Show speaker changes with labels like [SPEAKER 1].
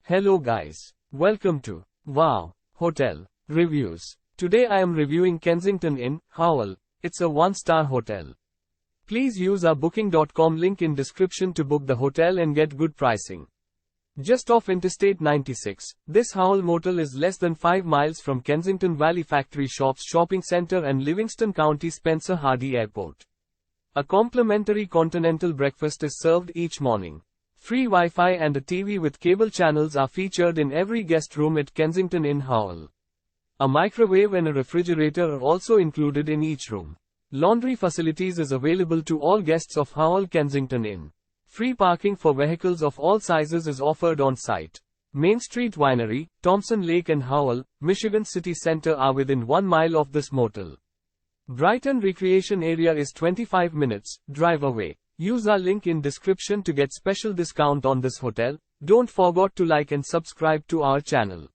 [SPEAKER 1] Hello guys. Welcome to Wow Hotel Reviews. Today I am reviewing Kensington Inn Howell. It's a 1-star hotel. Please use our booking.com link in description to book the hotel and get good pricing. Just off Interstate 96, this Howell motel is less than 5 miles from Kensington Valley Factory Shops Shopping Center and Livingston County Spencer Hardy Airport. A complimentary continental breakfast is served each morning. Free Wi-Fi and a TV with cable channels are featured in every guest room at Kensington Inn Howell. A microwave and a refrigerator are also included in each room. Laundry facilities is available to all guests of Howell Kensington Inn. Free parking for vehicles of all sizes is offered on site. MainStreet Winery, Thompson Lake and Howell, Michigan City Center are within 1 mile of this motel. Brighton Recreation Area is 25 minutes drive away. Use our link in description to get special discount on this hotel. Don't forget to like and subscribe to our channel.